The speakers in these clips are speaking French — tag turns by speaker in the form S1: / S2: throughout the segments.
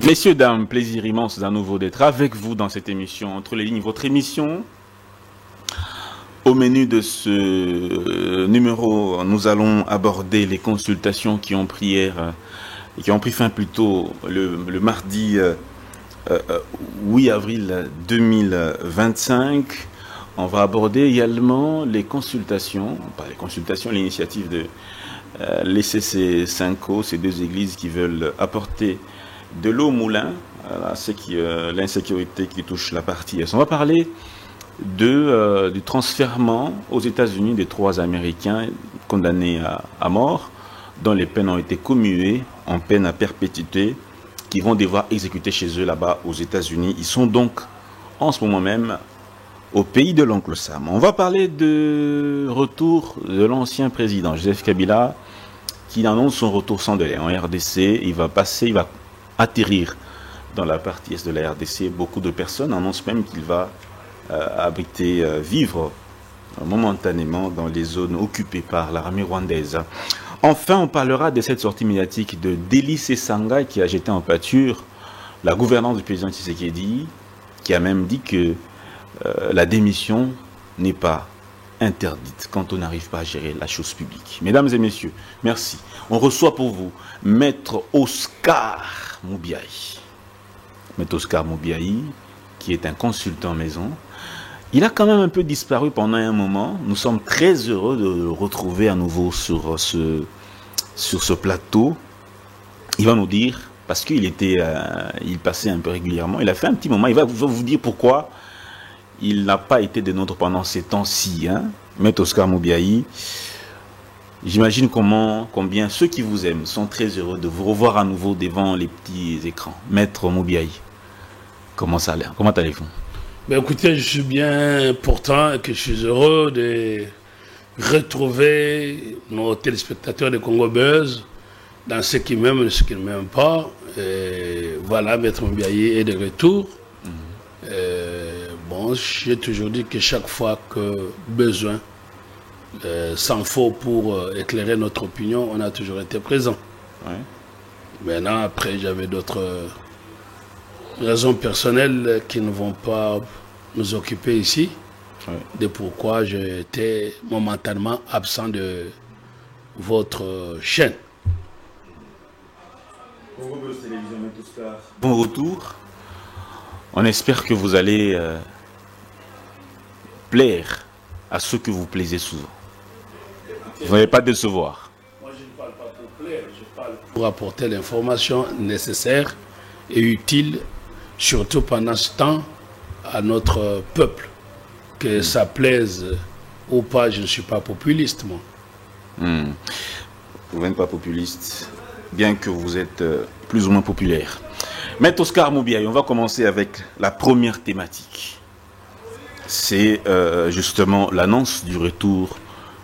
S1: Messieurs, dames, plaisir immense d'un nouveau d'être avec vous dans cette émission Entre les lignes, votre émission. Au menu de ce numéro, nous allons aborder les consultations qui ont pris fin plutôt le mardi 8 avril 2025. On va aborder également les consultations, l'initiative de l'ECC 5O, ces deux églises qui veulent apporter de l'eau au moulin, l'insécurité qui touche la partie Est. On va parler du transfèrement aux États-Unis des 3 Américains condamnés à mort, dont les peines ont été commuées en peine à perpétuité, qui vont devoir exécuter chez eux là-bas aux États-Unis. Ils sont donc en ce moment même au pays de l'oncle Sam. On va parler de retour de l'ancien président Joseph Kabila, qui annonce son retour sans délai en RDC. Il va atterrir dans la partie Est de la RDC. Beaucoup de personnes annoncent même qu'il va vivre momentanément dans les zones occupées par l'armée rwandaise. Enfin, on parlera de cette sortie médiatique de Délice Sanga qui a jeté en pâture la gouvernance du président Tshisekedi, qui a même dit que la démission n'est pas interdite quand on n'arrive pas à gérer la chose publique. Mesdames et messieurs, merci. On reçoit pour vous Maître Oscar Moubiaï. Maître Oscar Moubiaï, qui est un consultant maison. Il a quand même un peu disparu pendant un moment. Nous sommes très heureux de le retrouver à nouveau sur ce plateau. Il va nous dire, parce qu'il passait un peu régulièrement, il a fait un petit moment, il va vous dire pourquoi il n'a pas été de nôtre pendant ces temps-ci. Maître Oscar Moubiaï, j'imagine combien ceux qui vous aiment sont très heureux de vous revoir à nouveau devant les petits écrans. Maître Moubiaï, comment allez-vous?
S2: Ben écoutez, je suis bien pourtant et que je suis heureux de retrouver nos téléspectateurs de Congo Buzz dans ce qui m'aiment et ce qui ne m'aiment pas. Et voilà, Maître Moubiaï est de retour. Bon, j'ai toujours dit que chaque fois que besoin s'en faut pour éclairer notre opinion, on a toujours été présent.
S1: Ouais.
S2: Maintenant, après, j'avais d'autres raisons personnelles qui ne vont pas nous occuper ici.
S1: Ouais.
S2: De pourquoi j'ai été momentanément absent de votre chaîne.
S1: Bon retour. On espère que vous allez plaire à ceux que vous plaisez souvent. Vous n'allez pas décevoir.
S2: Moi, je ne parle pas pour plaire, je parle pour apporter l'information nécessaire et utile, surtout pendant ce temps, à notre peuple. Que ça plaise ou pas, je ne suis pas populiste, moi.
S1: Vous n'êtes pas populiste, bien que vous êtes plus ou moins populaire. Maître Oscar Moubiaï, on va commencer avec la première thématique. C'est justement l'annonce du retour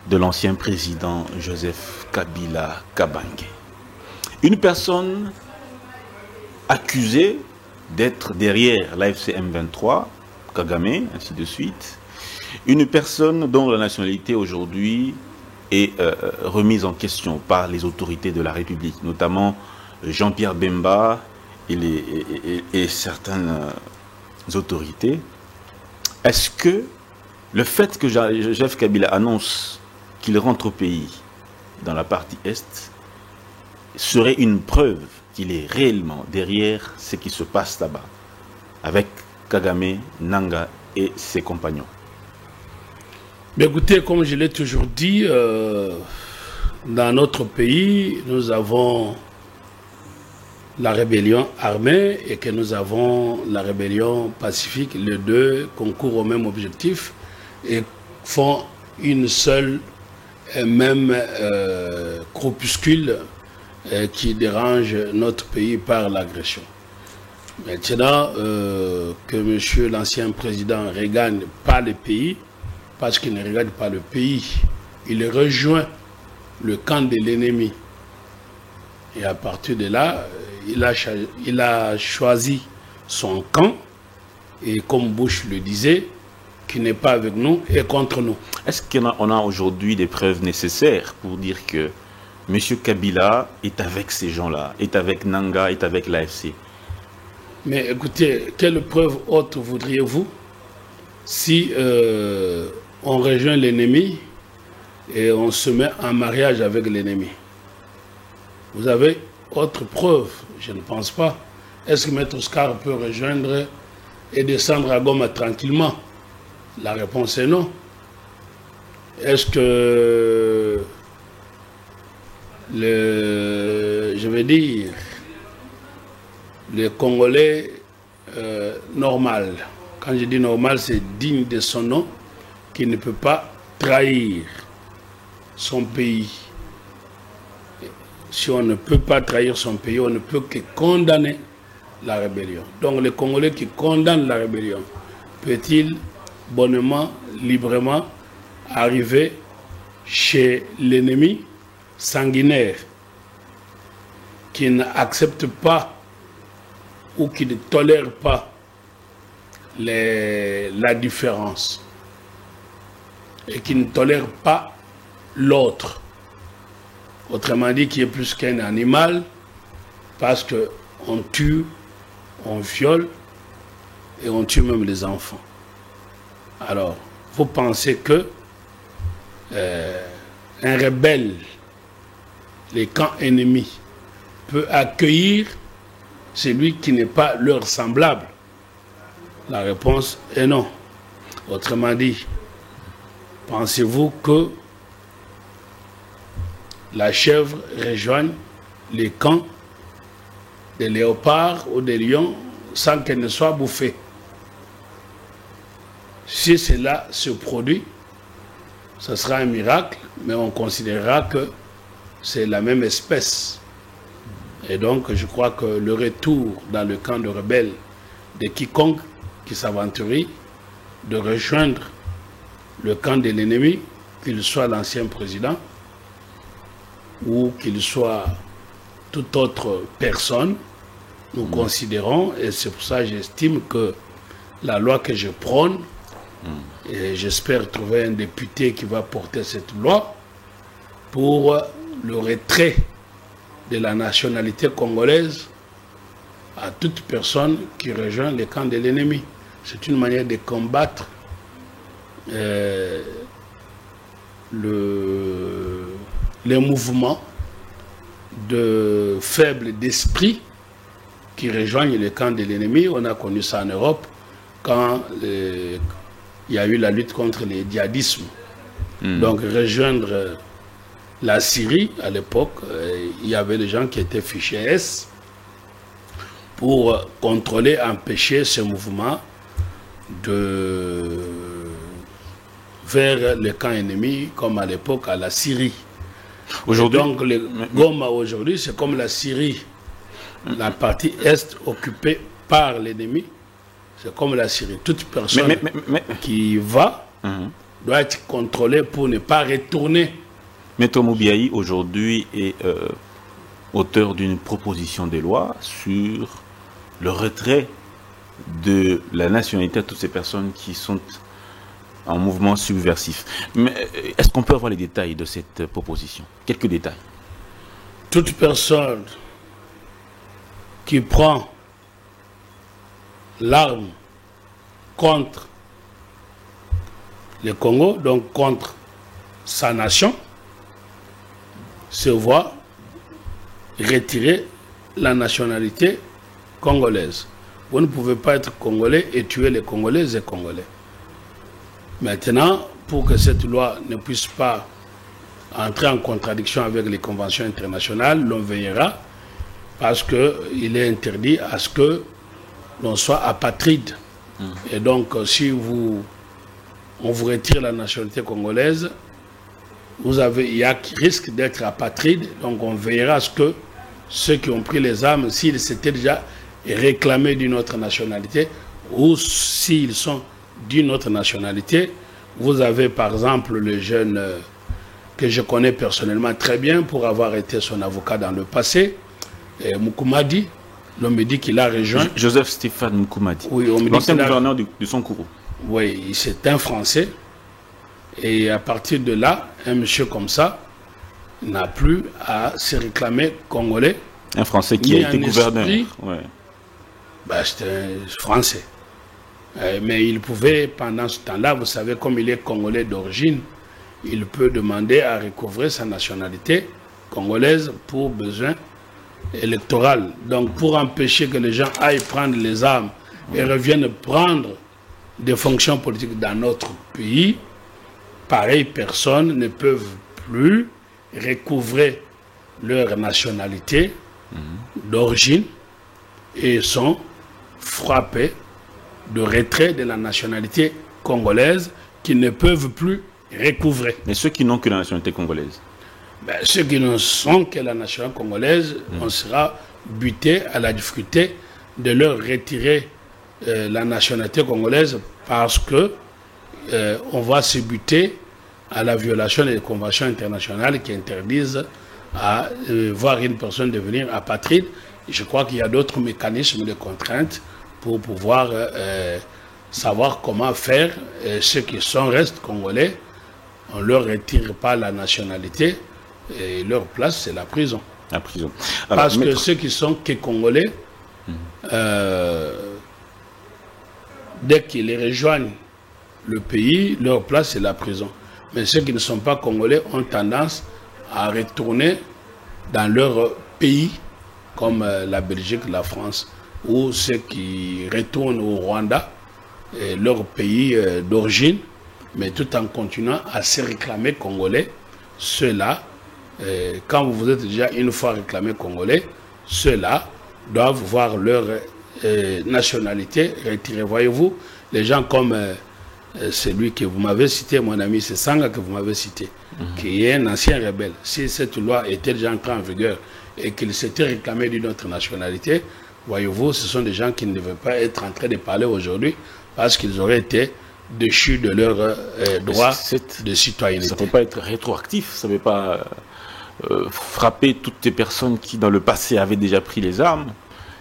S1: de l'ancien président Joseph Kabila Kabange. Une personne accusée d'être derrière l'AFC M23, Kagame, ainsi de suite. Une personne dont la nationalité aujourd'hui est remise en question par les autorités de la République, notamment Jean-Pierre Bemba et certaines autorités. Est-ce que le fait que Joseph Kabila annonce qu'il rentre au pays dans la partie Est serait une preuve qu'il est réellement derrière ce qui se passe là-bas avec Kagame, Nanga et ses compagnons?
S2: Mais écoutez, comme je l'ai toujours dit, dans notre pays, nous avons la rébellion armée et que nous avons la rébellion pacifique. Les deux concourent au même objectif et font une seule et même groupuscule qui dérange notre pays par l'agression. Maintenant, que monsieur l'ancien président ne regagne pas le pays, parce qu'il ne regarde pas le pays, il rejoint le camp de l'ennemi. Et à partir de là, il a choisi son camp, et comme Bush le disait, qui n'est pas avec nous et contre nous.
S1: Est-ce qu'on a aujourd'hui des preuves nécessaires pour dire que M. Kabila est avec ces gens-là, est avec Nanga, est avec l'AFC?
S2: Mais écoutez, quelle preuve autre voudriez-vous si on rejoint l'ennemi et on se met en mariage avec l'ennemi? Vous avez autre preuve? Je ne pense pas. Est-ce que Maître Oscar peut rejoindre et descendre à Goma tranquillement? La réponse est non. Est-ce que je veux dire, le Congolais normal, quand je dis normal, c'est digne de son nom, qui ne peut pas trahir son pays. Si on ne peut pas trahir son pays, on ne peut que condamner la rébellion. Donc le Congolais qui condamne la rébellion, peut-il bonnement, librement arriver chez l'ennemi sanguinaire qui n'accepte pas ou qui ne tolère pas la différence et qui ne tolère pas l'autre, autrement dit qui est plus qu'un animal, parce qu'on tue, on viole et on tue même les enfants. Alors, vous pensez que un rebelle, les camps ennemis, peut accueillir celui qui n'est pas leur semblable? La réponse est non. Autrement dit, pensez-vous que la chèvre rejoigne les camps des léopards ou des lions sans qu'elle ne soit bouffée? Si cela se produit, ce sera un miracle, mais on considérera que c'est la même espèce. Et donc, je crois que le retour dans le camp de rebelles de quiconque qui s'aventurerait de rejoindre le camp de l'ennemi, qu'il soit l'ancien président ou qu'il soit toute autre personne, nous considérons, et c'est pour ça que j'estime que la loi que je prône, et j'espère trouver un député qui va porter cette loi pour le retrait de la nationalité congolaise à toute personne qui rejoint les camps de l'ennemi. C'est une manière de combattre les mouvements de faibles d'esprit qui rejoignent les camps de l'ennemi. On a connu ça en Europe quand il y a eu la lutte contre les djihadismes. Donc rejoindre la Syrie, à l'époque, il y avait des gens qui étaient fichés S pour contrôler, empêcher ce mouvement vers les camps ennemis, comme à l'époque à la Syrie. Aujourd'hui, donc le Goma aujourd'hui, c'est comme la Syrie, la partie est occupée par l'ennemi. C'est comme la Syrie. Toute personne qui va doit être contrôlée pour ne pas retourner.
S1: Maître Moubiaï, aujourd'hui, est auteur d'une proposition de loi sur le retrait de la nationalité à toutes ces personnes qui sont en mouvement subversif. Mais est-ce qu'on peut avoir les détails de cette proposition? Quelques détails.
S2: Toute personne qui prend l'arme contre le Congo, donc contre sa nation, se voit retirer la nationalité congolaise. Vous ne pouvez pas être congolais et tuer les Congolaises et Congolais. Maintenant, pour que cette loi ne puisse pas entrer en contradiction avec les conventions internationales, l'on veillera parce qu'il est interdit à ce que l'on soit apatride. Et donc, si on vous retire la nationalité congolaise, il y a risque d'être apatride. Donc, on veillera à ce que ceux qui ont pris les armes, s'ils s'étaient déjà réclamés d'une autre nationalité, ou s'ils sont d'une autre nationalité. Vous avez par exemple le jeune que je connais personnellement très bien pour avoir été son avocat dans le passé, Moukoumadi. On me dit qu'il a rejoint...
S1: Joseph Stéphane Moukoumadi,
S2: oui,
S1: l'ancien gouverneur du Sankourou.
S2: Oui, c'est un Français. Et à partir de là, un monsieur comme ça n'a plus à se réclamer congolais.
S1: Un Français qui a été gouverneur.
S2: Ben, c'était un Français. Mais il pouvait, pendant ce temps-là, vous savez, comme il est Congolais d'origine, il peut demander à recouvrer sa nationalité congolaise pour besoin électoral. Donc, pour empêcher que les gens aillent prendre les armes et reviennent prendre des fonctions politiques dans notre pays, pareilles personnes ne peuvent plus recouvrer leur nationalité d'origine et sont frappés de retrait de la nationalité congolaise qu'ils ne peuvent plus recouvrer.
S1: Mais ceux qui n'ont que la nationalité congolaise?
S2: Ben, ceux qui ne sont que la nationalité congolaise, on sera buté à la difficulté de leur retirer la nationalité congolaise parce que on va se buter à la violation des conventions internationales qui interdisent à voir une personne devenir apatride. Je crois qu'il y a d'autres mécanismes de contrainte pour pouvoir savoir comment faire. Ceux qui restent congolais, on ne leur retire pas la nationalité et leur place, c'est la prison.
S1: La prison.
S2: Alors, parce que ceux qui sont que congolais, dès qu'ils rejoignent le pays, leur place, c'est la prison. Mais ceux qui ne sont pas congolais ont tendance à retourner dans leur pays, comme la Belgique, la France, ou ceux qui retournent au Rwanda, leur pays d'origine, mais tout en continuant à se réclamer congolais. Ceux-là, quand vous êtes déjà une fois réclamé congolais, ceux-là doivent voir leur nationalité retirée. Voyez-vous, les gens comme celui que vous m'avez cité, mon ami, c'est Sanga que vous m'avez cité, qui est un ancien rebelle. Si cette loi était déjà entrée en vigueur et qu'il s'était réclamé d'une autre nationalité, voyez-vous, ce sont des gens qui ne devaient pas être en train de parler aujourd'hui parce qu'ils auraient été déchus de leurs droits de citoyenneté.
S1: Ça ne peut pas être rétroactif, ça ne peut pas frapper toutes les personnes qui, dans le passé, avaient déjà pris les armes.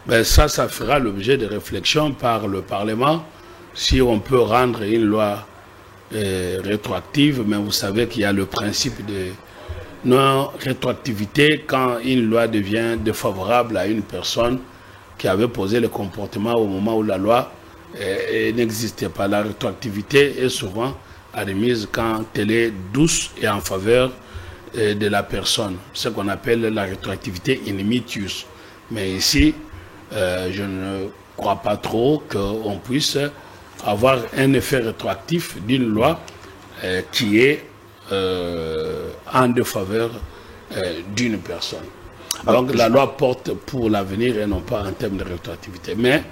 S2: Ben ça fera l'objet de réflexion par le Parlement, si on peut rendre une loi rétroactive, mais vous savez qu'il y a le principe de non-rétroactivité quand une loi devient défavorable à une personne qui avait posé le comportement au moment où la loi n'existait pas. La rétroactivité est souvent admise quand elle est douce et en faveur de la personne, ce qu'on appelle la rétroactivité inimitius. Mais ici, je ne crois pas trop qu'on puisse avoir un effet rétroactif d'une loi qui est en défaveur d'une personne. Donc la loi porte pour l'avenir et non pas en termes de rétroactivité. Mais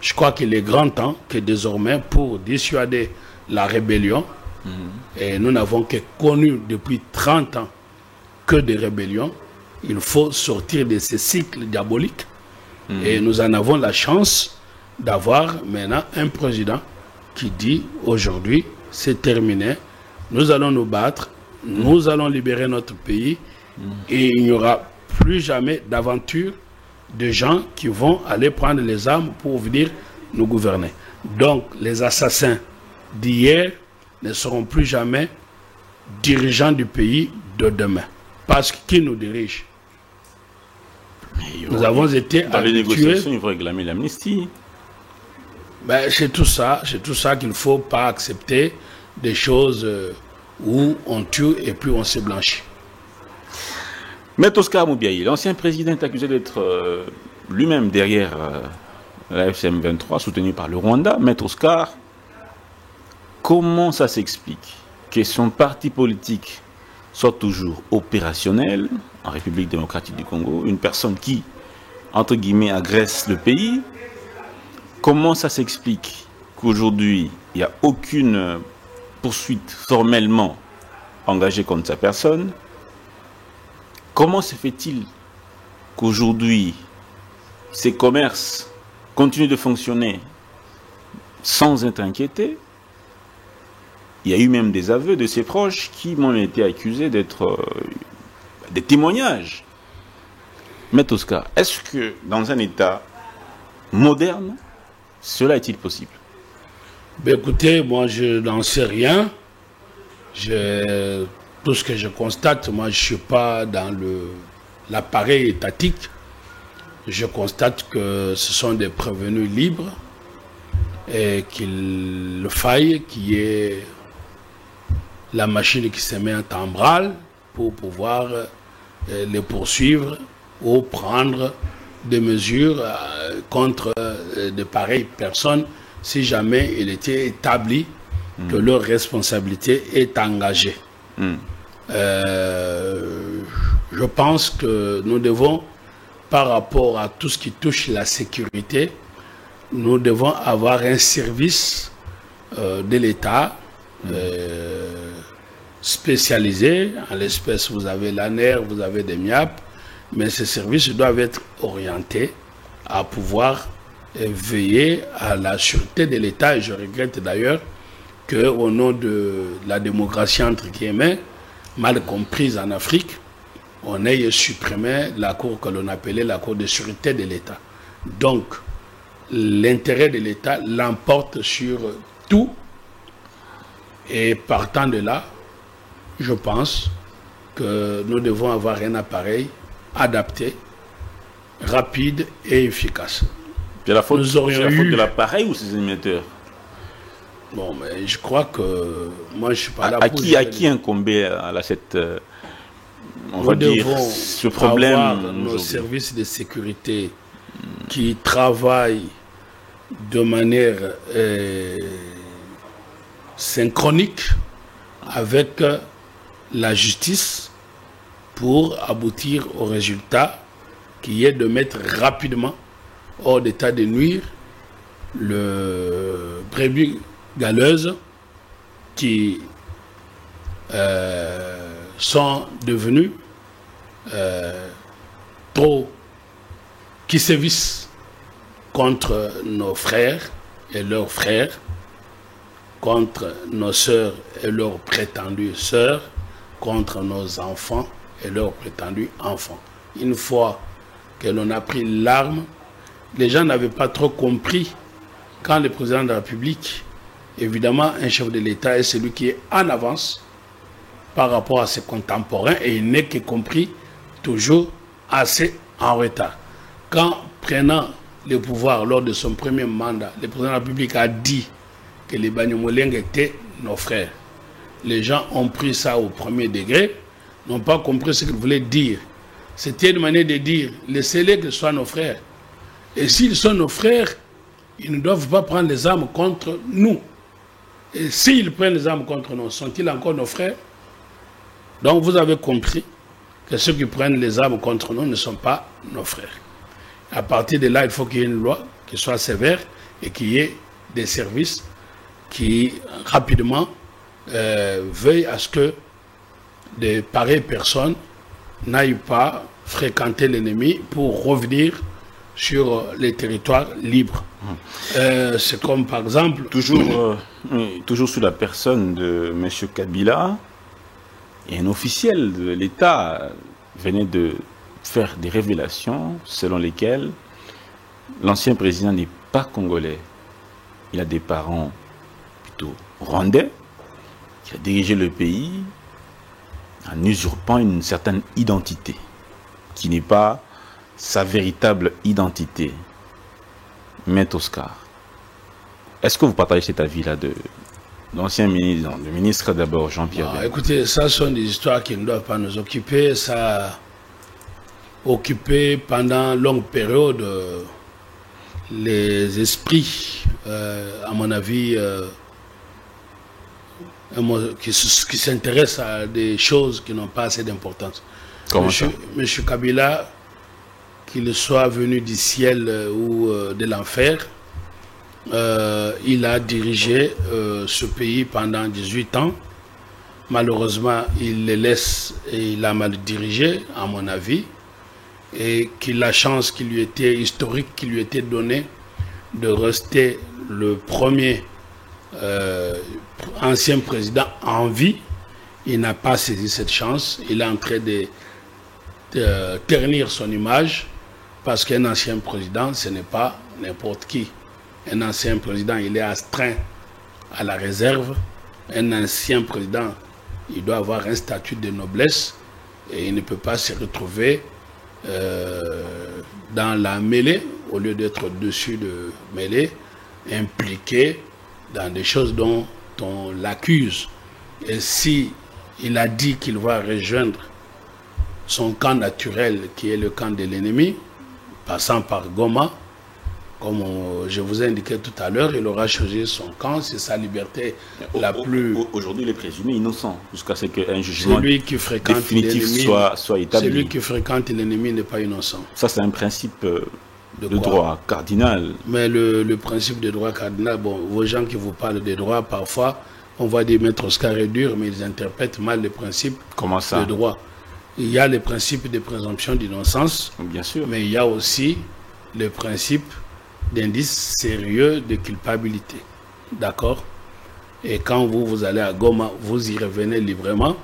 S2: je crois qu'il est grand temps que désormais, pour dissuader la rébellion, et nous n'avons que connu depuis 30 ans que des rébellions, il faut sortir de ces cycles diaboliques. Et nous en avons la chance d'avoir maintenant un président qui dit aujourd'hui, c'est terminé, nous allons nous battre, nous allons libérer notre pays et il n'y aura plus jamais d'aventure de gens qui vont aller prendre les armes pour venir nous gouverner. Donc les assassins d'hier ne seront plus jamais dirigeants du pays de demain. Parce que qui nous dirige? Nous avons été
S1: dans les négociations, il faut réclamer l'amnistie.
S2: Ben, c'est tout ça qu'il ne faut pas accepter des choses où on tue et puis on se blanchit.
S1: Maître Oscar Moubiaï, l'ancien président est accusé d'être lui-même derrière la FCM 23, soutenu par le Rwanda. Maître Oscar, comment ça s'explique que son parti politique soit toujours opérationnel en République démocratique du Congo, une personne qui, entre guillemets, agresse le pays? Comment ça s'explique qu'aujourd'hui, il n'y a aucune poursuite formellement engagée contre sa personne? Comment se fait-il qu'aujourd'hui, ces commerces continuent de fonctionner sans être inquiétés? Il y a eu même des aveux de ses proches qui m'ont été accusés d'être des témoignages. Maître Oscar, est-ce que dans un État moderne, cela est-il possible?
S2: Ben écoutez, moi je n'en sais rien. Tout ce que je constate, moi je ne suis pas dans l'appareil étatique. je constate que ce sont des prévenus libres et qu'il faille qu'il y ait la machine qui se met en branle pour pouvoir les poursuivre ou prendre des mesures contre de pareilles personnes si jamais il était établi que leur responsabilité est engagée. Je pense que nous devons, par rapport à tout ce qui touche la sécurité, nous devons avoir un service de l'État spécialisé. En l'espèce, vous avez l'ANER, vous avez des MIAP, mais ces services doivent être orientés à pouvoir veiller à la sûreté de l'État. Et je regrette d'ailleurs qu'au nom de la démocratie entre guillemets, mal comprise en Afrique, on ait supprimé la cour que l'on appelait la cour de sûreté de l'État. Donc, l'intérêt de l'État l'emporte sur tout. Et partant de là, je pense que nous devons avoir un appareil adapté, rapide et efficace.
S1: C'est la faute, de l'appareil ou ses émetteurs?
S2: Bon, mais je crois que moi je suis pas là
S1: pour... À qui incombait cette... on va dire ce problème.
S2: Nos services de sécurité qui travaillent de manière synchronique avec la justice pour aboutir au résultat qui est de mettre rapidement hors d'état de nuire le brebis galeuse qui sont devenus qui sévissent contre nos frères et leurs frères, contre nos sœurs et leurs prétendues sœurs, contre nos enfants et leurs prétendus enfants. Une fois que l'on a pris l'arme, les gens n'avaient pas trop compris quand le président de la République, évidemment un chef de l'État, est celui qui est en avance par rapport à ses contemporains et il n'est que compris toujours assez en retard. Quand prenant le pouvoir lors de son premier mandat, le président de la République a dit que les Banyamulenge étaient nos frères. Les gens ont pris ça au premier degré, n'ont pas compris ce qu'il voulait dire. C'était une manière de dire, laissez-les que ce soient nos frères. Et s'ils sont nos frères, ils ne doivent pas prendre les armes contre nous. Et s'ils prennent les armes contre nous, sont-ils encore nos frères? Donc vous avez compris que ceux qui prennent les armes contre nous ne sont pas nos frères. À partir de là, il faut qu'il y ait une loi qui soit sévère et qu'il y ait des services qui rapidement veuillent à ce que de pareilles personnes n'aillent pas fréquenter l'ennemi pour revenir sur les territoires libres. C'est comme par exemple...
S1: Toujours sous la personne de M. Kabila, et un officiel de l'État venait de faire des révélations selon lesquelles l'ancien président n'est pas congolais. Il a des parents plutôt rwandais, qui a dirigé le pays en usurpant une certaine identité, qui n'est pas sa véritable identité. Maître Oscar, est-ce que vous partagez cet avis-là de l'ancien ministre, le ministre d'abord, Jean-Pierre?
S2: Écoutez, ça sont des histoires qui ne doivent pas nous occuper. Ça a occupé pendant longue période les esprits, à mon avis, qui s'intéressent à des choses qui n'ont pas assez d'importance. Monsieur Kabila, qu'il soit venu du ciel ou de l'enfer, il a dirigé ce pays pendant 18 ans. Malheureusement, il le laisse et il a mal dirigé, à mon avis, et que la chance qui lui était historique, qui lui était donnée de rester le premier ancien président en vie, il n'a pas saisi cette chance. Il est en train de ternir son image, parce qu'un ancien président, ce n'est pas n'importe qui. Un ancien président, il est astreint à la réserve. Un ancien président, il doit avoir un statut de noblesse et il ne peut pas se retrouver dans la mêlée, au lieu d'être au-dessus de mêlée, impliqué dans des choses dont on l'accuse. Et si il a dit qu'il va rejoindre son camp naturel, qui est le camp de l'ennemi, passant par Goma, comme je vous ai indiqué tout à l'heure, il aura choisi son camp, c'est sa liberté la plus...
S1: Aujourd'hui, il est présumé innocent, jusqu'à ce qu'un jugement
S2: définitif
S1: soit établi.
S2: Celui qui fréquente l'ennemi n'est pas innocent.
S1: Ça, c'est un principe de droit cardinal.
S2: Mais le principe de droit cardinal, bon, vos gens qui vous parlent de droit, parfois, on va dire Maître Oscar est dur, mais ils interprètent mal les principes de droit. Il y a les principes de présomption d'innocence,
S1: bien sûr,
S2: mais il y a aussi le principe d'indice sérieux de culpabilité. D'accord? Et quand vous allez à Goma, vous y revenez librement.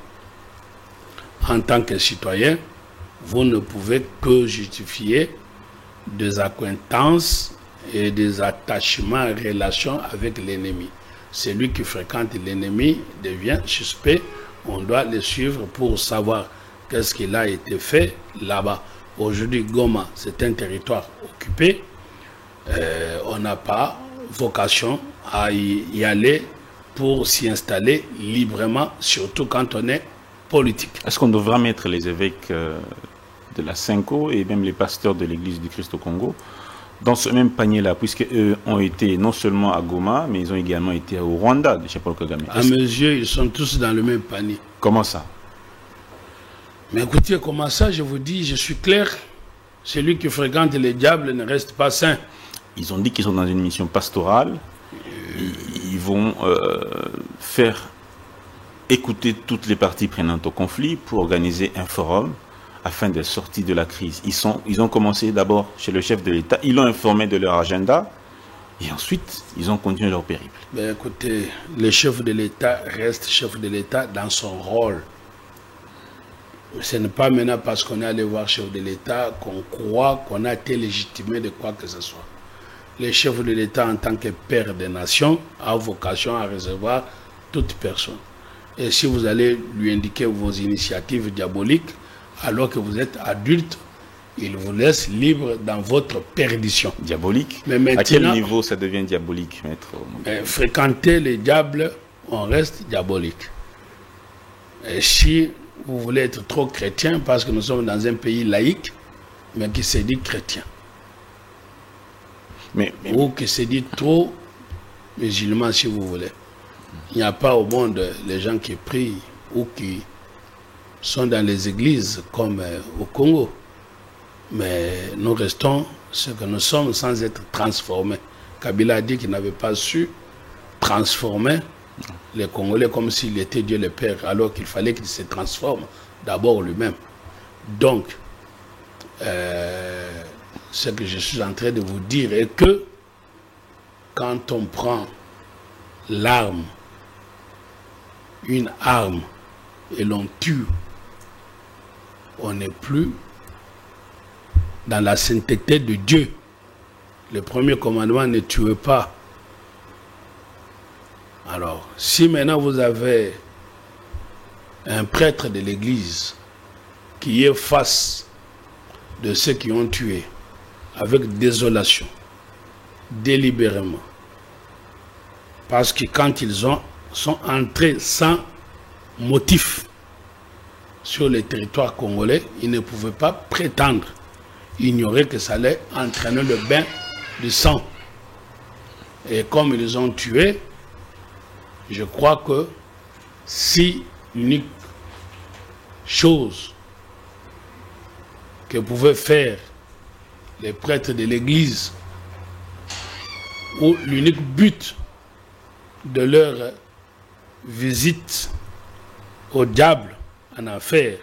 S2: En tant que citoyen, vous ne pouvez que justifier des acquaintances et des attachements, relations avec l'ennemi. Celui qui fréquente l'ennemi devient suspect. On doit le suivre pour savoir qu'est-ce qu'il a été fait là-bas. Aujourd'hui, Goma, c'est un territoire occupé. On n'a pas vocation à y aller pour s'y installer librement, surtout quand on est politique.
S1: Est-ce qu'on devra mettre les évêques de la Cinco et même les pasteurs de l'Église du Christ au Congo dans ce même panier-là, puisqu'eux ont été non seulement à Goma, mais ils ont également été au Rwanda de chez Paul Kagame?
S2: À mes yeux, ils sont tous dans le même panier.
S1: Comment ça?
S2: Mais écoutez, comment ça, je vous dis, je suis clair, celui qui fréquente les diables ne reste pas sain.
S1: Ils ont dit qu'ils sont dans une mission pastorale. Ils vont faire écouter toutes les parties prenantes au conflit pour organiser un forum afin de sortir de la crise. Ils ont commencé d'abord chez le chef de l'État. Ils l'ont informé de leur agenda. Et ensuite, ils ont continué leur périple.
S2: Ben écoutez, le chef de l'État reste chef de l'État dans son rôle. Ce n'est pas maintenant parce qu'on est allé voir le chef de l'État qu'on croit qu'on a été légitimé de quoi que ce soit. Le chef de l'État, en tant que père des nations, a vocation à recevoir toute personne. Et si vous allez lui indiquer vos initiatives diaboliques, alors que vous êtes adulte, il vous laisse libre dans votre perdition.
S1: Diabolique?
S2: Mais maintenant,
S1: à quel niveau ça devient diabolique, maître?
S2: Fréquenter les diables, on reste diabolique. Et si vous voulez être trop chrétien, parce que nous sommes dans un pays laïque, mais qui se dit chrétien, ou qui se dit trop musulman, si vous voulez. Il n'y a pas au monde les gens qui prient ou qui sont dans les églises comme au Congo. Mais nous restons ce que nous sommes sans être transformés. Kabila a dit qu'il n'avait pas su transformer les Congolais comme s'il était Dieu le Père, alors qu'il fallait qu'il se transforme d'abord lui-même. Donc, ce que je suis en train de vous dire est que quand on prend l'arme, une arme, et l'on tue, on n'est plus dans la sainteté de Dieu. Le premier commandement, ne tuez pas. Alors, si maintenant vous avez un prêtre de l'église qui est face de ceux qui ont tué, avec désolation, délibérément, parce que quand ils sont entrés sans motif sur le territoire congolais, ils ne pouvaient pas prétendre ignorer que ça allait entraîner le bain du sang. Et comme ils ont tué, je crois que si l'unique chose que pouvaient faire les prêtres de l'église, ou l'unique but de leur visite au diable en affaire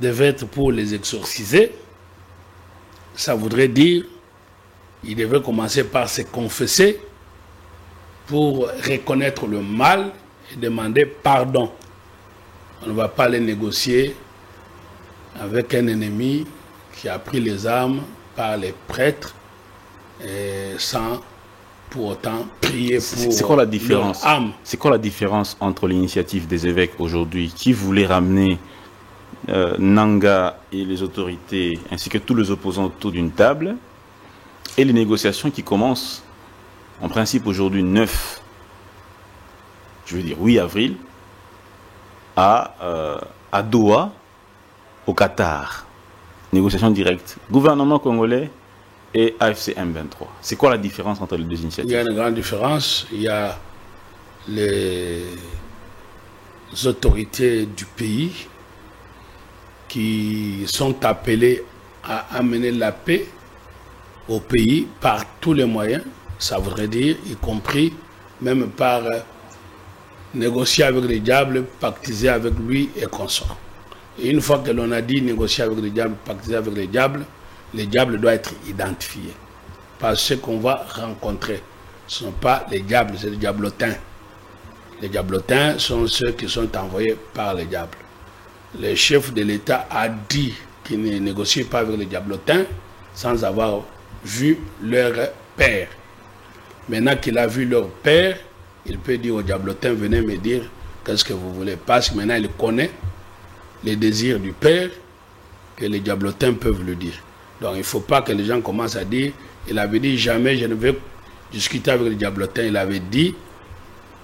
S2: devait être pour les exorciser, ça voudrait dire qu'ils devaient commencer par se confesser pour reconnaître le mal et demander pardon. On ne va pas les négocier avec un ennemi qui a pris les armes par les prêtres et sans pour autant prier pour
S1: c'est quoi la différence?
S2: leur âme.
S1: C'est quoi la différence entre l'initiative des évêques aujourd'hui qui voulait ramener Nanga et les autorités, ainsi que tous les opposants autour d'une table, et les négociations qui commencent, en principe aujourd'hui 9, je veux dire 8 avril, à Doha, au Qatar. Négociations directes. Gouvernement congolais et AFC M23. C'est quoi la différence entre les deux initiatives?
S2: Il y a une grande différence. Il y a les autorités du pays qui sont appelées à amener la paix au pays par tous les moyens. Ça voudrait dire, y compris même par négocier avec le diable, pactiser avec lui et consort. Et une fois que l'on a dit négocier avec le diable, pactiser avec le diable doit être identifié. Parce que ce qu'on va rencontrer, ce ne sont pas les diables, c'est les diablotins. Les diablotins sont ceux qui sont envoyés par les diables. Le chef de l'État a dit qu'il ne négocie pas avec les diablotins sans avoir vu leur père. Maintenant qu'il a vu leur père, il peut dire aux diablotins, venez me dire qu'est-ce que vous voulez. Parce que maintenant il connaît les désirs du père que les diablotins peuvent lui dire. Donc il ne faut pas que les gens commencent à dire, il avait dit jamais je ne veux discuter avec les diablotins. Il avait dit,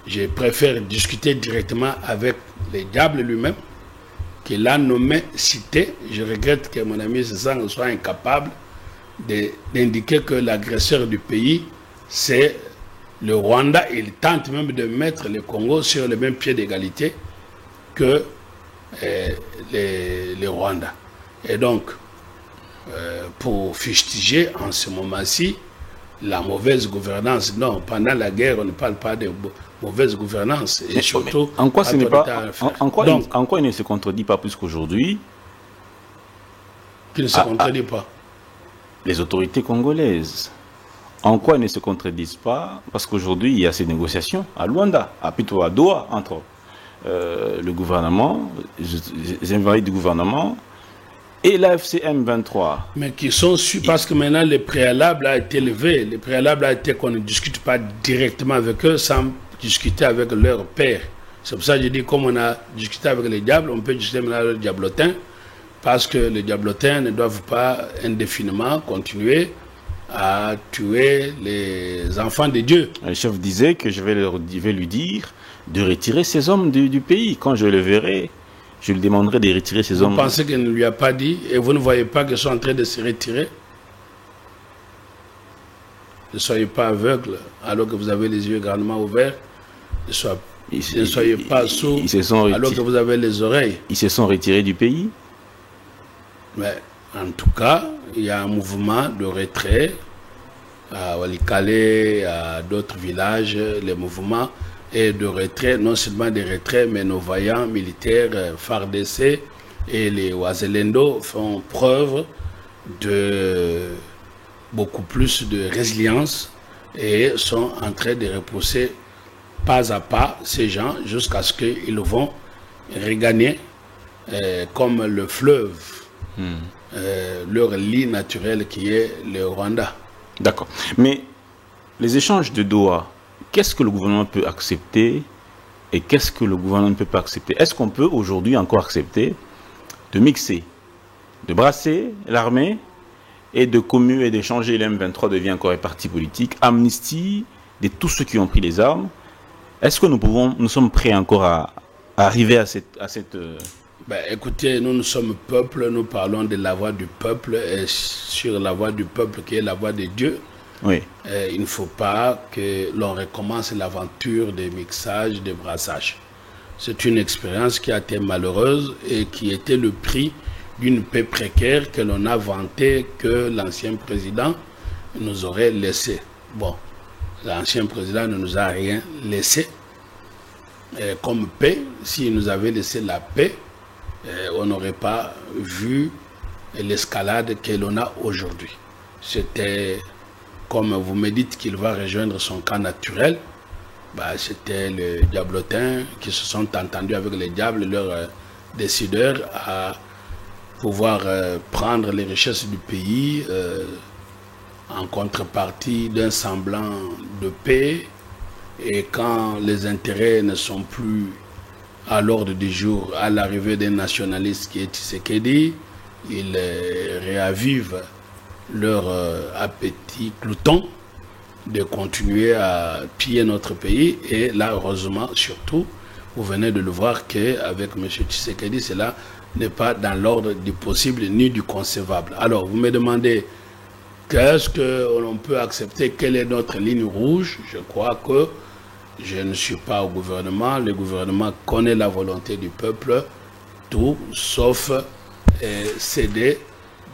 S2: je préfère discuter directement avec les diables lui-même, qu'il a nommé cité. Je regrette que mon ami César soit incapable d'indiquer que l'agresseur du pays, c'est le Rwanda. Il tente même de mettre le Congo sur le même pied d'égalité que les Rwandais. Et donc, pour fustiger en ce moment-ci la mauvaise gouvernance, non, pendant la guerre, on ne parle pas de mauvaise gouvernance. Et surtout,
S1: en quoi, en quoi il ne se contredit pas plus qu'aujourd'hui?
S2: Qu'il ne se contredit pas.
S1: Les autorités congolaises. En quoi ils ne se contredisent pas? Parce qu'aujourd'hui, il y a ces négociations à Luanda, plutôt à Doha, entre le gouvernement, les invalides du gouvernement et l'AFC M23.
S2: Mais qui sont su parce que maintenant le préalable a été levé. Le préalable a été qu'on ne discute pas directement avec eux sans discuter avec leur père. C'est pour ça que je dis, comme on a discuté avec les diables, on peut discuter maintenant avec les diablotins, parce que les diablotins ne doivent pas indéfiniment continuer à tuer les enfants de Dieu.
S1: Le chef disait que je vais lui dire de retirer ces hommes du pays. Quand je le verrai, je lui demanderai de retirer ces hommes.
S2: Vous pensez qu'il ne lui a pas dit et vous ne voyez pas qu'ils sont en train de se retirer? Ne soyez pas aveugle alors que vous avez les yeux grandement ouverts. Ne soyez pas sourds alors que vous avez les oreilles.
S1: Ils se sont retirés du pays?
S2: Mais en tout cas, il y a un mouvement de retrait à Walikale, à d'autres villages, les mouvements et de retrait, non seulement des retraits, mais nos vaillants militaires FARDC et les Wazalendo font preuve de beaucoup plus de résilience et sont en train de repousser pas à pas ces gens jusqu'à ce qu'ils vont regagner comme le fleuve leur lit naturel qui est le Rwanda.
S1: D'accord. Mais les échanges de Doha, qu'est-ce que le gouvernement peut accepter et qu'est-ce que le gouvernement ne peut pas accepter? Est-ce qu'on peut aujourd'hui encore accepter de mixer, de brasser l'armée et de commuer et d'échanger? L'M23 devient encore un parti politique, amnistie de tous ceux qui ont pris les armes. Est-ce que nous sommes prêts encore à arriver à cette
S2: Ben, écoutez, nous sommes peuple, nous parlons de la voix du peuple et sur la voix du peuple qui est la voix de Dieu.
S1: Oui.
S2: Il ne faut pas que l'on recommence l'aventure des mixages, des brassages. C'est une expérience qui a été malheureuse et qui était le prix d'une paix précaire que l'on a vanté que l'ancien président nous aurait laissé. Bon, l'ancien président ne nous a rien laissé comme paix. S'il nous avait laissé la paix, on n'aurait pas vu l'escalade que l'on a aujourd'hui. C'était, comme vous me dites qu'il va rejoindre son camp naturel, bah, c'était les diablotins qui se sont entendus avec les diables, leurs décideurs, à pouvoir prendre les richesses du pays en contrepartie d'un semblant de paix. Et quand les intérêts ne sont plus à l'ordre du jour à l'arrivée d'un nationaliste qui est Tshisekedi. Ils réavivent leur appétit glouton de continuer à piller notre pays. Et là, heureusement, surtout, vous venez de le voir qu'avec M. Tshisekedi, cela n'est pas dans l'ordre du possible ni du concevable. Alors, vous me demandez qu'est-ce que l'on peut accepter, quelle est notre ligne rouge? Je crois que je ne suis pas au gouvernement. Le gouvernement connaît la volonté du peuple, tout sauf céder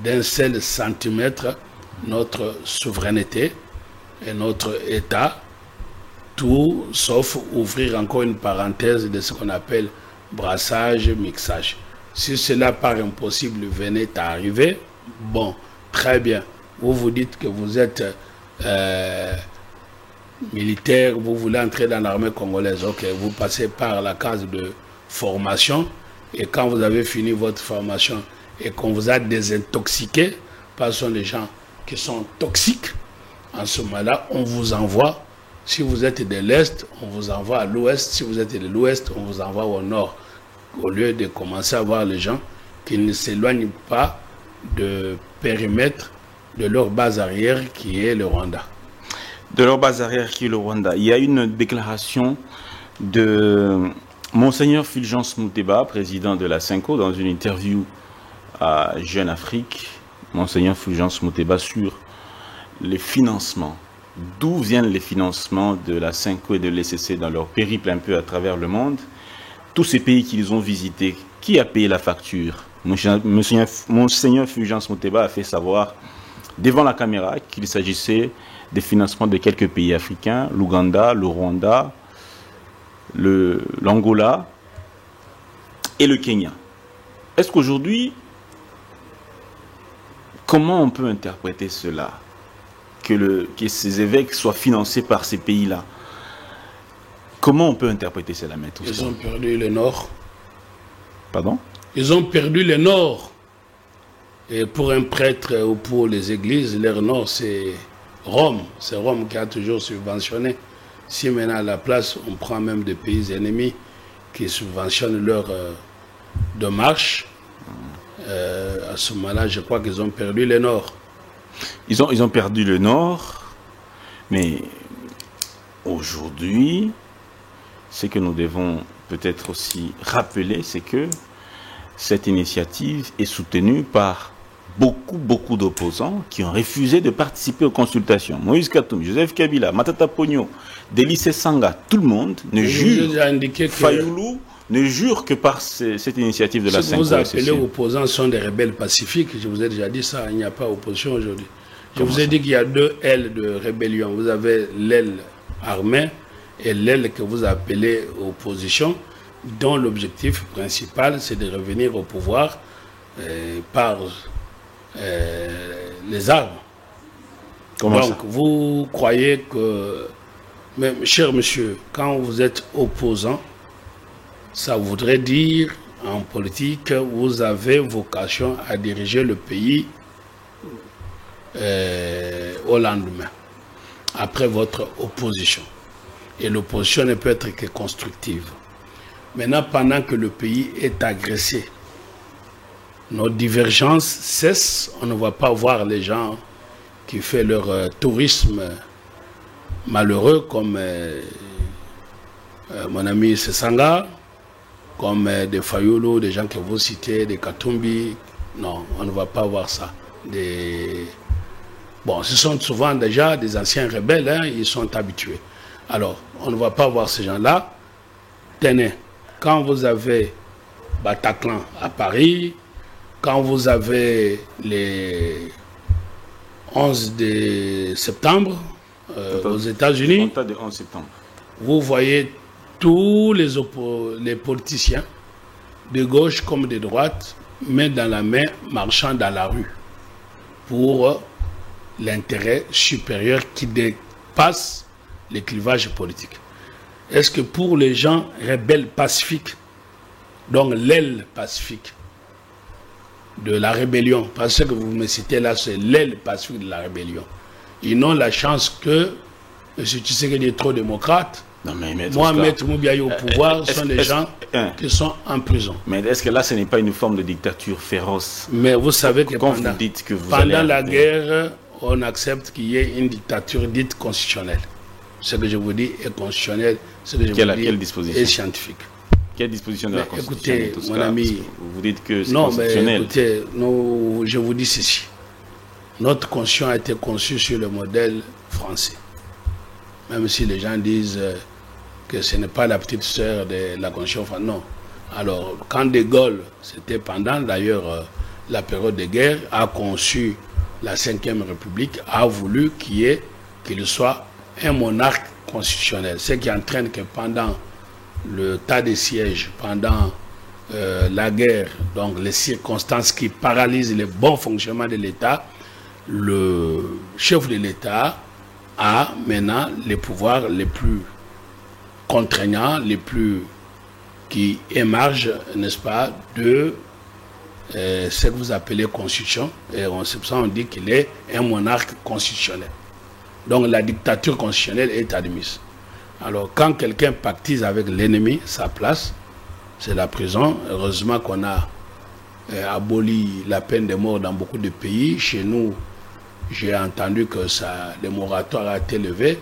S2: d'un seul centimètre notre souveraineté et notre État, tout sauf ouvrir encore une parenthèse de ce qu'on appelle brassage, mixage. Si cela par impossible venait à arriver, bon, très bien. Vous vous dites que vous êtes militaire, vous voulez entrer dans l'armée congolaise. Ok, vous passez par la case de formation et quand vous avez fini votre formation et qu'on vous a désintoxiqué, parce que ce sont les gens qui sont toxiques, en ce moment-là, on vous envoie. Si vous êtes de l'Est, on vous envoie à l'Ouest. Si vous êtes de l'Ouest, on vous envoie au Nord. Au lieu de commencer à voir les gens qui ne s'éloignent pas de périmètre de leur base arrière qui est le Rwanda.
S1: De leur base arrière qui est le Rwanda. Il y a une déclaration de Monseigneur Fulgence Muteba, président de la Cinco, dans une interview à Jeune Afrique. Monseigneur Fulgence Muteba sur les financements. D'où viennent les financements de la Cinco et de l'ECC dans leur périple un peu à travers le monde? Tous ces pays qu'ils ont visités, qui a payé la facture? Monseigneur Fulgence Muteba a fait savoir devant la caméra qu'il s'agissait des financements de quelques pays africains, l'Ouganda, le Rwanda, l'Angola et le Kenya. Est-ce qu'aujourd'hui, comment on peut interpréter cela? Que ces évêques soient financés par ces pays-là. Comment on peut interpréter cela, maître?
S2: Ils ont perdu le Nord.
S1: Pardon?
S2: Ils ont perdu le Nord. Et pour un prêtre ou pour les églises, leur Nord, c'est Rome. C'est Rome qui a toujours subventionné. Si maintenant à la place, on prend même des pays ennemis qui subventionnent leur démarche, à ce moment-là, je crois qu'ils ont perdu le Nord.
S1: Ils ont perdu le Nord, mais aujourd'hui, ce que nous devons peut-être aussi rappeler, c'est que cette initiative est soutenue par beaucoup d'opposants qui ont refusé de participer aux consultations. Moïse Katumbi, Joseph Kabila, Matata Pogno, Délice Sanga, tout le monde ne jure, Fayoulou ne jure que par cette initiative de la Cinco.
S2: Vous appelez opposants sont des rebelles pacifiques. Je vous ai déjà dit ça, il n'y a pas opposition aujourd'hui. Je vous ai dit qu'il y a deux ailes de rébellion. Vous avez l'aile armée et l'aile que vous appelez opposition, dont l'objectif principal, c'est de revenir au pouvoir par les armes.
S1: Comment
S2: donc,
S1: ça?
S2: vous croyez que, mais, cher monsieur, quand vous êtes opposant, ça voudrait dire, en politique, vous avez vocation à diriger le pays au lendemain, après votre opposition. Et l'opposition ne peut être que constructive. Maintenant, pendant que le pays est agressé, nos divergences cessent. On ne va pas voir les gens qui font leur tourisme malheureux, comme mon ami Sesanga, comme des Fayoulou, des gens que vous citez, des Katumbi. Non, on ne va pas voir ça. Bon, ce sont souvent déjà des anciens rebelles, hein, ils sont habitués. Alors, on ne va pas voir ces gens-là. Tenez, quand vous avez Bataclan à Paris, quand vous avez les 11 de septembre aux États-Unis, vous voyez tous les politiciens, de gauche comme de droite, main dans la main, marchant dans la rue, pour l'intérêt supérieur qui dépasse les clivages politiques. Est-ce que pour les gens rebelles pacifiques, donc l'aile pacifique de la rébellion, parce que vous me citez là, c'est l'aile pacifique de la rébellion, ils n'ont la chance que M. Tshisekedi est trop démocrate,
S1: Non, mais
S2: Moi, Maître Moubiaï au pouvoir sont des gens qui sont en prison.
S1: Mais est-ce que là, ce n'est pas une forme de dictature féroce?
S2: Mais vous savez que
S1: quand vous dites que vous
S2: pendant la guerre, on accepte qu'il y ait une dictature dite constitutionnelle. Ce que je vous dis est constitutionnel, ce que je vous dis est scientifique.
S1: Quelle disposition de la Constitution?
S2: Écoutez, mon ami,
S1: vous dites que c'est constitutionnel.
S2: Non, mais écoutez, je vous dis ceci. Notre Constitution a été conçue sur le modèle français. Même si les gens disent que ce n'est pas la petite sœur de la Constitution française. Non. Alors, quand De Gaulle, c'était pendant d'ailleurs la période de guerre, a conçu la Ve République, a voulu qu'il soit un monarque constitutionnel. Ce qui entraîne que pendant le tas de sièges, pendant la guerre, donc les circonstances qui paralysent le bon fonctionnement de l'État, le chef de l'État a maintenant les pouvoirs les plus contraignants, les plus qui émergent, n'est-ce pas, de ce que vous appelez constitution. Et c'est pour ça qu'on dit qu'il est un monarque constitutionnel. Donc la dictature constitutionnelle est admise. Alors quand quelqu'un pactise avec l'ennemi, sa place, c'est la prison. Heureusement qu'on a aboli la peine de mort dans beaucoup de pays. Chez nous, j'ai entendu que le moratoire a été levé.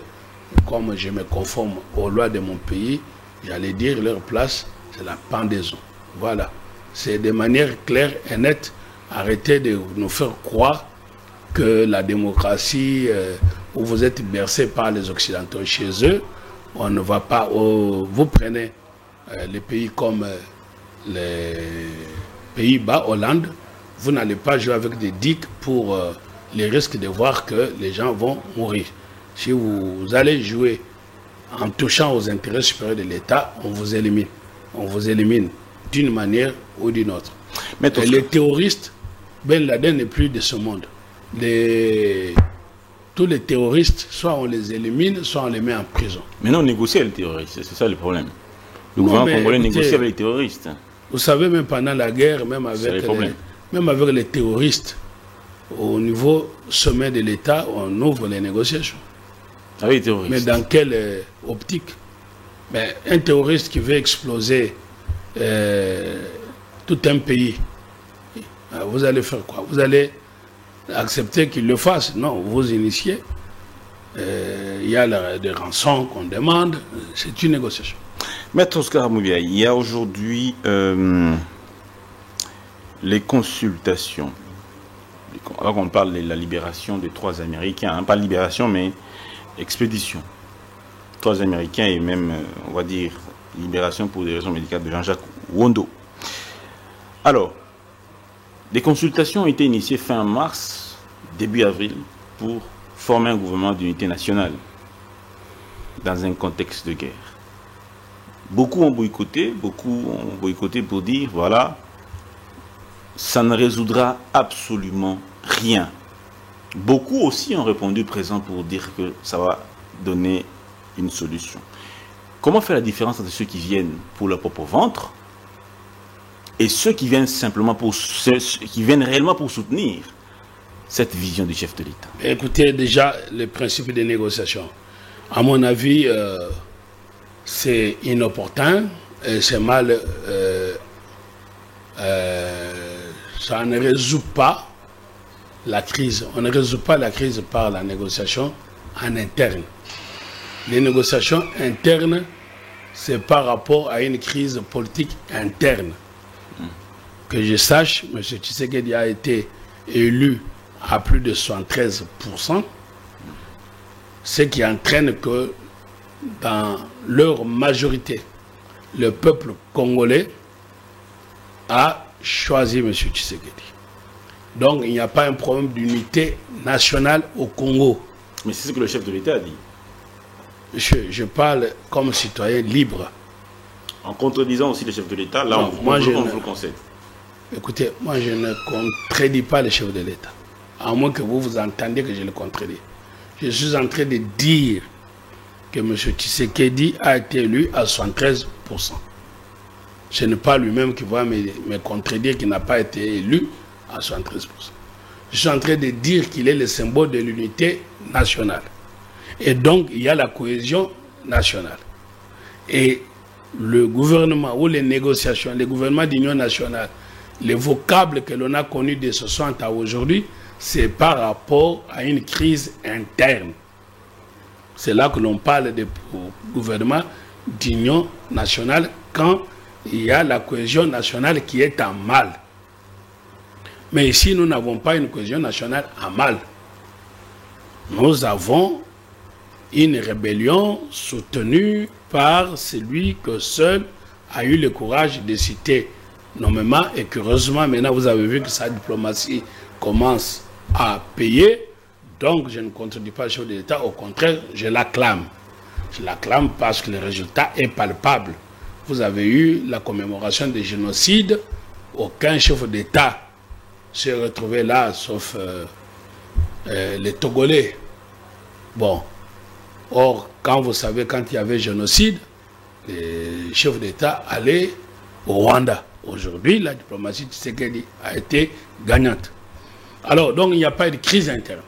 S2: Comme je me conforme aux lois de mon pays, j'allais dire leur place, c'est la pendaison. Voilà. C'est de manière claire et nette. Arrêtez de nous faire croire que la démocratie, où vous êtes bercé par les Occidentaux chez eux, on ne va pas. Vous prenez les pays comme les Pays-Bas, Hollande, vous n'allez pas jouer avec des digues pour les risques de voir que les gens vont mourir. Si vous allez jouer en touchant aux intérêts supérieurs de l'État, on vous élimine. On vous élimine d'une manière ou d'une autre. Mais les terroristes, Ben Laden n'est plus de ce monde. Tous les terroristes, soit on les élimine, soit on les met en prison.
S1: Mais non, on négocie avec les terroristes, c'est ça le problème. Le gouvernement congolais négocie avec les terroristes.
S2: Vous savez, même pendant la guerre, même avec les terroristes, au niveau sommet de l'État, on ouvre les négociations.
S1: Avec les terroristes.
S2: Mais dans quelle optique? Mais un terroriste qui veut exploser tout un pays, vous allez faire quoi? Vous allez accepter qu'il le fasse? Non, vous initiez. Il y a des rançons qu'on demande. C'est une négociation.
S1: Maître Oscar Moubiaï, il y a aujourd'hui les consultations. Alors qu'on parle de la libération de 3 Américains, hein, pas libération, mais expédition. 3 Américains et même, on va dire, libération pour des raisons médicales de Jean-Jacques Wondo. Alors, des consultations ont été initiées fin mars, début avril, pour former un gouvernement d'unité nationale dans un contexte de guerre. Beaucoup ont boycotté pour dire, voilà, ça ne résoudra absolument rien. Beaucoup aussi ont répondu présent pour dire que ça va donner une solution. Comment faire la différence entre ceux qui viennent pour leur propre ventre et ceux qui viennent simplement qui viennent réellement pour soutenir cette vision du chef de l'État?
S2: Écoutez, déjà, le principe des négociations, à mon avis, c'est inopportun, c'est mal, ça ne résout pas la crise. On ne résout pas la crise par la négociation en interne. Les négociations internes, c'est par rapport à une crise politique interne. Que je sache, M. Tshisekedi a été élu à plus de 73%, ce qui entraîne que dans leur majorité, le peuple congolais a choisi M. Tshisekedi. Donc il n'y a pas un problème d'unité nationale au Congo.
S1: Mais c'est ce que le chef de l'État a dit.
S2: Je parle comme citoyen libre.
S1: En contredisant aussi le chef de l'État, là, on vous le concède. Écoutez,
S2: moi je ne contredis pas le chef de l'État. À moins que vous entendiez que je le contredis. Je suis en train de dire que M. Tshisekedi a été élu à 73%. Ce n'est pas lui-même qui va me contredire qu'il n'a pas été élu à 73%. Je suis en train de dire qu'il est le symbole de l'unité nationale. Et donc, il y a la cohésion nationale. Et le gouvernement ou les négociations, les gouvernements d'union nationale, les vocables que l'on a connus de 60 à aujourd'hui, c'est par rapport à une crise interne. C'est là que l'on parle de gouvernement d'union nationale quand il y a la cohésion nationale qui est en mal. Mais ici, nous n'avons pas une cohésion nationale en mal. Nous avons une rébellion soutenue par celui que seul a eu le courage de citer nommément et qu'heureusement, maintenant, vous avez vu que sa diplomatie commence à payer. Donc, je ne contredis pas le chef de l'État. Au contraire, je l'acclame. Je l'acclame parce que le résultat est palpable. Vous avez eu la commémoration des génocides. Aucun chef d'État s'est retrouvé là, sauf les Togolais. Bon. Or, quand vous savez, quand il y avait génocide, les chefs d'État allaient au Rwanda. Aujourd'hui, la diplomatie Tshisekedi a été gagnante. Alors, donc, il n'y a pas de crise interne.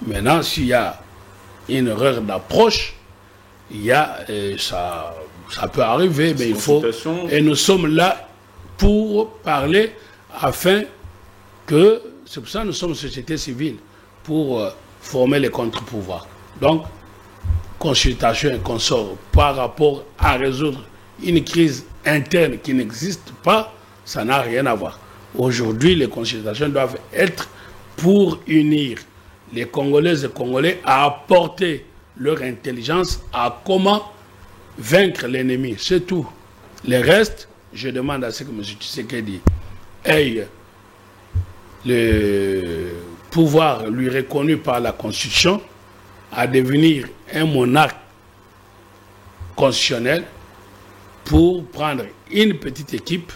S2: Maintenant, s'il y a une erreur d'approche, il y a, ça peut arriver, mais il faut... Et nous sommes là pour parler afin que... C'est pour ça que nous sommes société civile, pour former les contre-pouvoirs. Donc, consultation et consort par rapport à résoudre une crise interne qui n'existe pas, ça n'a rien à voir. Aujourd'hui, les consultations doivent être pour unir les Congolaises et Congolais à apporter leur intelligence à comment vaincre l'ennemi. C'est tout. Le reste, je demande à ce que M. Tshisekedi ait le pouvoir lui reconnu par la Constitution à devenir un monarque constitutionnel pour prendre une petite équipe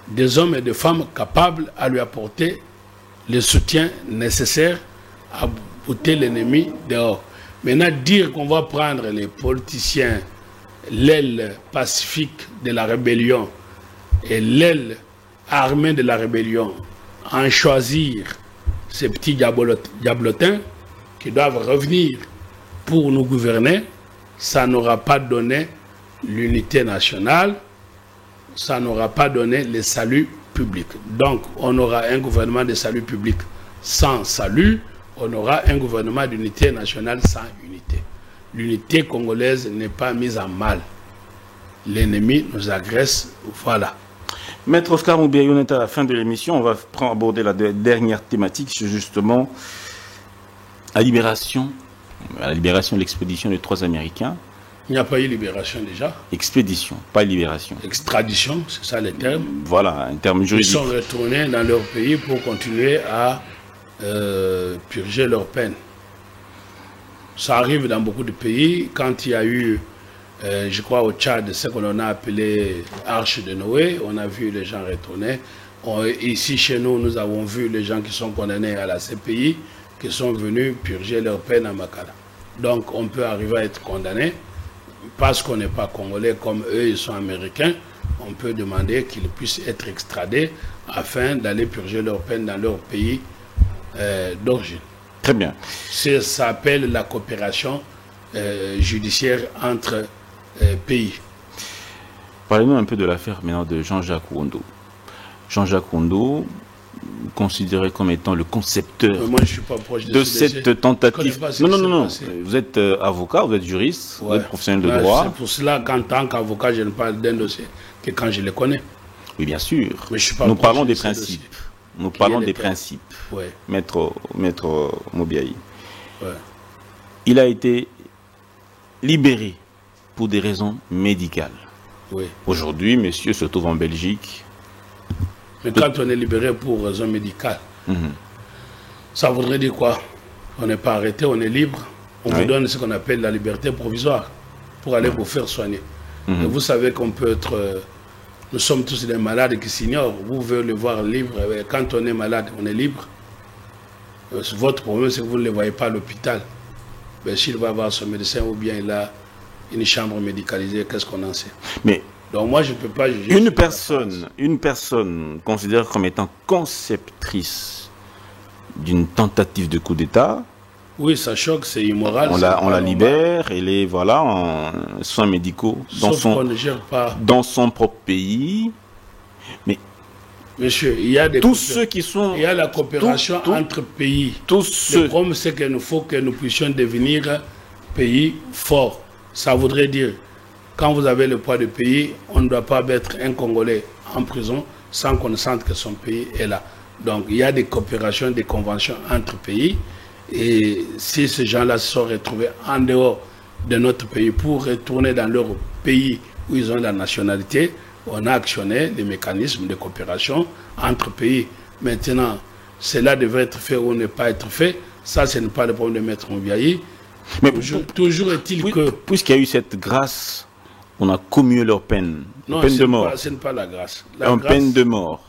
S2: des hommes et des femmes capables à lui apporter le soutien nécessaire à bouter l'ennemi dehors. Maintenant, dire qu'on va prendre les politiciens, l'aile pacifique de la rébellion et l'aile armée de la rébellion, en choisir ces petits diablotins qui doivent revenir pour nous gouverner, ça n'aura pas donné l'unité nationale, ça n'aura pas donné le salut public. Donc, on aura un gouvernement de salut public sans salut, on aura un gouvernement d'unité nationale sans unité. L'unité congolaise n'est pas mise en mal. L'ennemi nous agresse, voilà.
S1: Maître Oscar Moubiaï, on est à la fin de l'émission. On va aborder la dernière thématique, c'est justement la libération de l'expédition des 3 Américains.
S2: Il n'y a pas eu libération déjà.
S1: Expédition, pas libération.
S2: Extradition, c'est ça le terme.
S1: Voilà, un terme juridique.
S2: Ils sont retournés dans leur pays pour continuer à purger leur peine. Ça arrive dans beaucoup de pays. Quand il y a eu, je crois au Tchad, ce qu'on a appelé Arche de Noé, on a vu les gens retourner. Ici, chez nous, nous avons vu les gens qui sont condamnés à la CPI, qui sont venus purger leur peine à Makala. Donc, on peut arriver à être condamné. Parce qu'on n'est pas congolais comme eux, ils sont américains, on peut demander qu'ils puissent être extradés afin d'aller purger leur peine dans leur pays d'origine.
S1: Très bien.
S2: Ça s'appelle la coopération judiciaire entre pays.
S1: Parlez-nous un peu de l'affaire maintenant de Jean-Jacques Wondo. Jean-Jacques Wondo, considéré comme étant le concepteur
S2: moi, je suis pas proche
S1: de cette tentative. Non.
S2: Passé.
S1: Vous êtes avocat, vous êtes juriste, vous êtes professionnel de droit.
S2: C'est pour cela qu'en tant qu'avocat, je ne parle d'un dossier que quand je le connais.
S1: Oui, bien sûr.
S2: Mais je suis pas
S1: Nous
S2: proche
S1: parlons
S2: de
S1: des
S2: ce
S1: principes.
S2: dossier.
S1: Nous parlons des principes.
S2: Ouais.
S1: Maître Moubiaï.
S2: Ouais.
S1: Il a été libéré pour des raisons médicales.
S2: Oui.
S1: Aujourd'hui, monsieur se trouve en Belgique.
S2: Mais quand on est libéré pour raison médicale, ça voudrait dire quoi? On n'est pas arrêté, on est libre. On vous donne ce qu'on appelle la liberté provisoire pour aller vous faire soigner. Et vous savez qu'on peut être... nous sommes tous des malades qui s'ignorent. Vous pouvez le voir libre. Quand on est malade, on est libre. Votre problème, c'est que vous ne le voyez pas à l'hôpital. S'il va voir son médecin ou bien il a une chambre médicalisée, qu'est-ce qu'on en sait?
S1: Mais
S2: donc moi, je ne peux pas juger.
S1: Une personne considérée comme étant conceptrice d'une tentative de coup d'État
S2: Oui, ça choque, c'est immoral.
S1: On la libère, elle est voilà, en soins médicaux dans son propre pays. Mais
S2: monsieur, il y a
S1: tous ceux qui sont...
S2: Il y a la coopération entre pays. Le problème, c'est qu'il faut que nous puissions devenir pays forts. Ça voudrait dire, quand vous avez le poids de pays, on ne doit pas mettre un Congolais en prison sans qu'on sente que son pays est là. Donc, il y a des coopérations, des conventions entre pays. Et si ces gens-là se sont retrouvés en dehors de notre pays pour retourner dans leur pays où ils ont la nationalité, on a actionné des mécanismes de coopération entre pays. Maintenant, cela devrait être fait ou ne pas être fait. Ça, ce n'est pas le problème de Maître Moubiaï. Mais toujours est-il que...
S1: Puisqu'il y a eu cette grâce, on a commué leur peine.
S2: Non,
S1: peine de mort.
S2: Ce n'est pas la grâce.
S1: Peine de mort.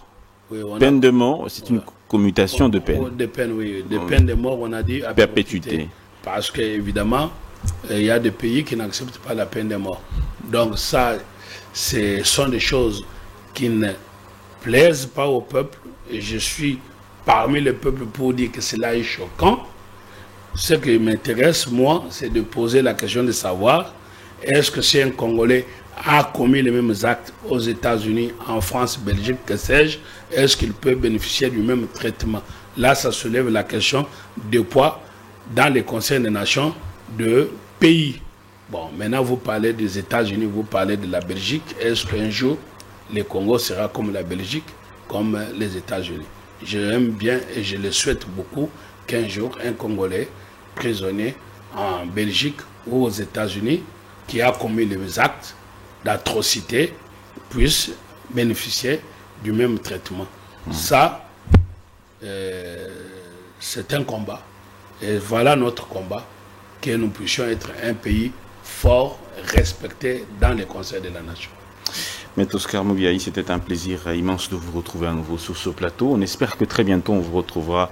S1: Oui, peine de mort, c'est une commutation de peine.
S2: De peine, oui. De peine de mort, on a dit à perpétuité. Parce qu'évidemment, il y a des pays qui n'acceptent pas la peine de mort. Donc ça, ce sont des choses qui ne plaisent pas au peuple. Et je suis parmi le peuple pour dire que cela est choquant. Ce qui m'intéresse, moi, c'est de poser la question de savoir est-ce que si un Congolais a commis les mêmes actes aux États-Unis, en France, Belgique, que sais-je, est-ce qu'il peut bénéficier du même traitement? Là, ça soulève la question de poids dans les conseils des nations de pays. Bon, maintenant, vous parlez des États-Unis, vous parlez de la Belgique. Est-ce qu'un jour, le Congo sera comme la Belgique, comme les États-Unis? J'aime bien et je le souhaite beaucoup qu'un jour, un Congolais prisonnier en Belgique ou aux États-Unis qui a commis les actes d'atrocité puisse bénéficier du même traitement. Ça, c'est un combat. Et voilà notre combat, que nous puissions être un pays fort, respecté dans les conseils de la nation.
S1: Maître Oscar Moubiaï, c'était un plaisir immense de vous retrouver à nouveau sur ce plateau. On espère que très bientôt on vous retrouvera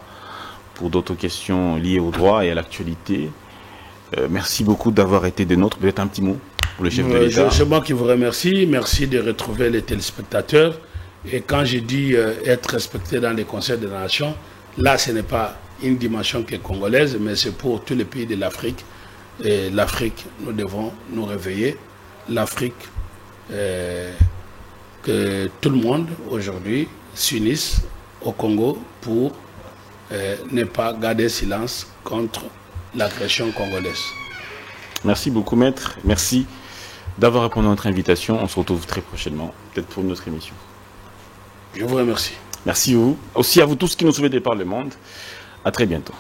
S1: pour d'autres questions liées au droit et à l'actualité. Merci beaucoup d'avoir été des nôtres. Peut-être un petit mot pour le chef de l'État.
S2: C'est moi qui vous remercie. Merci de retrouver les téléspectateurs. Et quand je dis être respecté dans les conseils de la nation, là, ce n'est pas une dimension qui est congolaise, mais c'est pour tous les pays de l'Afrique. Et l'Afrique, nous devons nous réveiller. L'Afrique, que tout le monde aujourd'hui s'unisse au Congo pour ne pas garder silence contre l'agression congolaise.
S1: Merci beaucoup, maître. Merci d'avoir répondu à notre invitation. On se retrouve très prochainement, peut-être pour une autre émission.
S2: Je vous remercie.
S1: Merci à vous. Aussi à vous tous qui nous suivez de par le monde. À très bientôt.